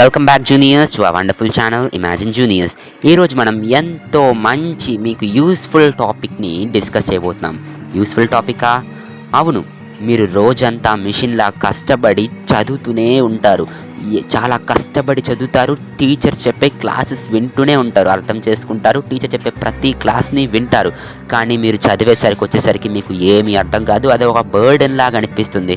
Welcome back juniors to ఆ wonderful channel imagine juniors. ఈరోజు మనం ఎంతో మంచి మీకు యూస్ఫుల్ టాపిక్ని డిస్కస్ చేయబోతున్నాం. యూస్ఫుల్ టాపికా? అవును, మీరు రోజంతా మిషన్లా కష్టపడి చదువుతూనే ఉంటారు. చాలా కష్టపడి చదువుతారు. టీచర్ చెప్పే క్లాసెస్ వింటూనే ఉంటారు, అర్థం చేసుకుంటారు. టీచర్ చెప్పే ప్రతి క్లాస్ని వింటారు. కానీ మీరు చదివేసరికి వచ్చేసరికి మీకు ఏమీ అర్థం కాదు. అది ఒక బర్డెన్ లాగా అనిపిస్తుంది.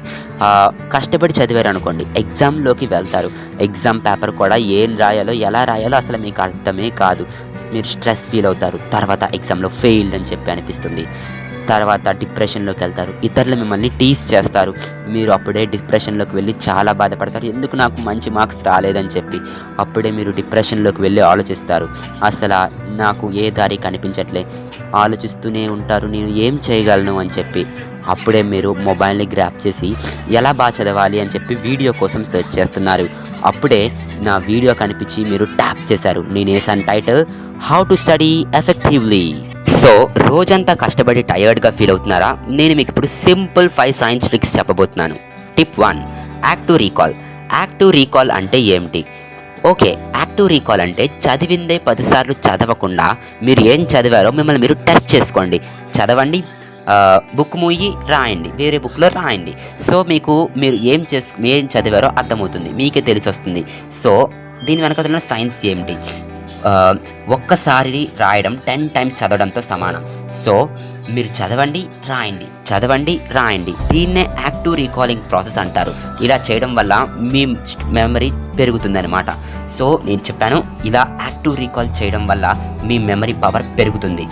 కష్టపడి చదివారు అనుకోండి, ఎగ్జామ్లోకి వెళ్తారు. ఎగ్జామ్ పేపర్ కూడా ఏం రాయాలో ఎలా రాయాలో అసలు మీకు అర్థమే కాదు. మీరు స్ట్రెస్ ఫీల్ అవుతారు. తర్వాత ఎగ్జామ్లో ఫెయిల్డ్ అని చెప్పి అనిపిస్తుంది. తర్వాత డిప్రెషన్లోకి వెళ్తారు. ఇతరులు మిమ్మల్ని టీస్ చేస్తారు. మీరు అప్పుడే డిప్రెషన్లోకి వెళ్ళి చాలా బాధపడతారు, ఎందుకు నాకు మంచి మార్క్స్ రాలేదని చెప్పి. అప్పుడే మీరు డిప్రెషన్లోకి వెళ్ళి ఆలోచిస్తారు, అసలు నాకు ఏ దారి కనిపించట్లే. ఆలోచిస్తూనే ఉంటారు, నేను ఏం చేయగలను అని చెప్పి. అప్పుడే మీరు మొబైల్ని గ్రాప్ చేసి ఎలా బాగా చదవాలి అని చెప్పి వీడియో కోసం సెర్చ్ చేస్తున్నారు. అప్పుడే నా వీడియో కనిపించి మీరు ట్యాప్ చేశారు. నేను వేసాను title, how to study effectively. So రోజంతా కష్టపడి టయర్డ్గా ఫీల్ అవుతున్నారా? నేను మీకు ఇప్పుడు సింపుల్ 5 సైన్స్ ట్రిక్స్ చెప్పబోతున్నాను. Tip 1, active recall. Active recall అంటే ఏమిటి? ఓకే, యాక్టివ్ రీకాల్ అంటే చదివిందే 10 సార్లు చదవకుండా మీరు ఏం చదివారో మిమ్మల్ని మీరు టెస్ట్ చేసుకోండి. చదవండి, బుక్ మూయి రాయండి, వేరే బుక్లో రాయండి. సో మీరు ఏం చదివారో అర్థమవుతుంది, మీకే తెలిసి వస్తుంది. సో దీని వెనక సైన్స్ ఏమిటి? ఒక్కసారి రాయడం 10 టైమ్స్ చదవడంతో సమానం. సో మీరు చదవండి, రాయండి, చదవండి, రాయండి. దీన్నే యాక్టివ్ రీకాలింగ్ ప్రాసెస్ అంటారు. ఇలా చేయడం వల్ల మీ మెమరీ పెరుగుతుందన్నమాట. సో నేను చెప్పాను, ఇలా యాక్టివ్ రీకాల్ చేయడం వల్ల మీ మెమరీ పవర్ పెరుగుతుంది.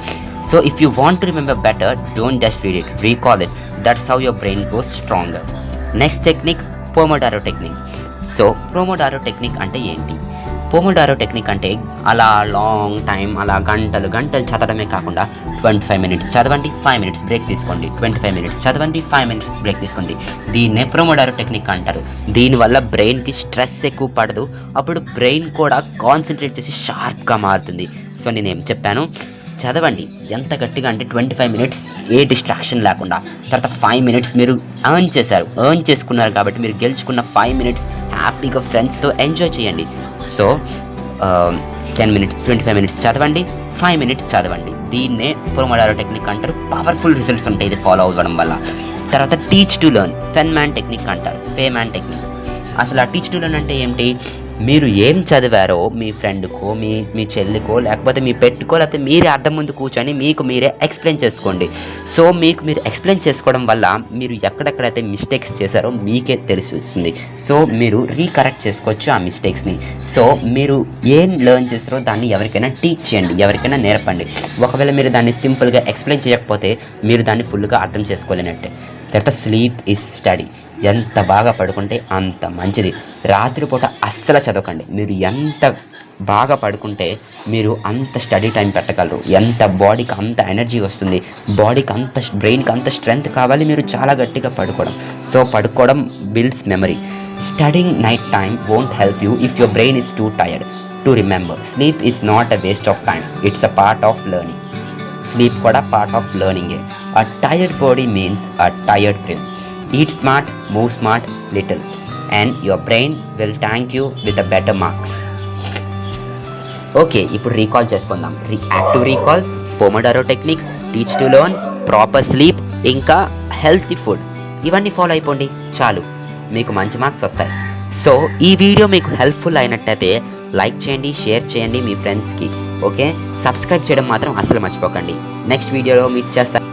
So if you want to remember better, don't just read it, recall it. That's how your brain goes stronger. Next technique, pomodoro technique. So pomodoro technique అంటే ఏంటి? పోమోడారో technique అంటే అలా long time, అలా గంటలు చదవడమే కాకుండా 25 minutes చదవండి, 5 minutes break తీసుకోండి, 25 minutes చదవండి, 5 మినిట్స్ బ్రేక్ తీసుకోండి. దీన్నే పోమోడారో టెక్నిక్ అంటారు. దీనివల్ల బ్రెయిన్కి స్ట్రెస్ ఎక్కువ పడదు. అప్పుడు బ్రెయిన్ కూడా కాన్సన్ట్రేట్ చేసి షార్ప్గా మారుతుంది. సో నేనేం చెప్పాను, చదవండి ఎంత గట్టిగా అంటే 25 మినిట్స్ ఏ డిస్ట్రాక్షన్ లేకుండా. తర్వాత 5 మినిట్స్ మీరు ఎర్న్ చేసుకున్నారు కాబట్టి మీరు గెలుచుకున్న 5 మినిట్స్ హ్యాపీగా ఫ్రెండ్స్తో ఎంజాయ్ చేయండి. సో 10 మినిట్స్, 25 మినిట్స్ చదవండి, 5 మినిట్స్ చదవండి. దీన్నే పోమోడారో టెక్నిక్ అంటారు. పవర్ఫుల్ రిజల్ట్స్ ఉంటాయి ఇది ఫాలో అవ్వడం వల్ల. తర్వాత టీచ్ టు లెర్న్, ఫెన్మ్యాన్ టెక్నిక్ అంటారు, ఫేమ్యాన్ టెక్నిక్. అసలు ఆ టీచ్ టు లెర్న్ అంటే ఏమిటి? మీరు ఏం చదివారో మీ ఫ్రెండ్కో, మీ చెల్లికో, లేకపోతే మీ పెట్టుకో, లేకపోతే మీరే అర్థం ముందు కూర్చొని మీకు మీరే ఎక్స్ప్లెయిన్ చేసుకోండి. సో మీరు ఎక్స్ప్లెయిన్ చేసుకోవడం వల్ల మీరు ఎక్కడెక్కడైతే మిస్టేక్స్ చేశారో మీకే తెలుస్తుంది. సో మీరు రీకరెక్ట్ చేసుకోవచ్చు ఆ మిస్టేక్స్ని. సో మీరు ఏం లెర్న్ చేస్తారో దాన్ని ఎవరికైనా టీచ్ చేయండి, ఎవరికైనా నేర్పండి. ఒకవేళ మీరు దాన్ని సింపుల్గా ఎక్స్ప్లెయిన్ చేయకపోతే మీరు దాన్ని ఫుల్గా అర్థం చేసుకోలేనట్టే. తర్వాత స్లీప్ ఈజ్ స్టడీ. ఎంత బాగా పడుకుంటే అంత మంచిది. రాత్రిపూట అస్సలు చదవకండి. మీరు ఎంత బాగా పడుకుంటే మీరు అంత స్టడీ టైం పెట్టగలరు. ఎంత బాడీకి అంత ఎనర్జీ వస్తుంది, బాడీకి అంత, బ్రెయిన్కి అంత స్ట్రెంగ్త్ కావాలి మీరు చాలా గట్టిగా పడుకోవడం. సో పడుకోవడం builds memory. Studying night time won't help you if your brain is too tired to remember. Sleep is not a waste of time, it's a part of learning. Sleep కూడా పార్ట్ ఆఫ్ లెర్నింగే. A tired body means a tired brain. Eat smart, move smart, little, and your brain will thank you with a better marks. Okay, ఇప్పుడు recall చేసుకుందాం. Active recall, pomodoro technique, teach to learn, proper sleep, ఇంకా healthy food. ఇవన్నీ follow అయిపోండి, చాలు, మీకు మంచి marks వస్తాయి. So ఈ వీడియో మీకు హెల్ప్ఫుల్ అయినట్టయితే లైక్ చేయండి, షేర్ చేయండి మీ ఫ్రెండ్స్కి. ఓకే, సబ్స్క్రైబ్ చేయడం మాత్రం అస్సలు మర్చిపోకండి. నెక్స్ట్ వీడియోలో మీట్ చేస్తాను.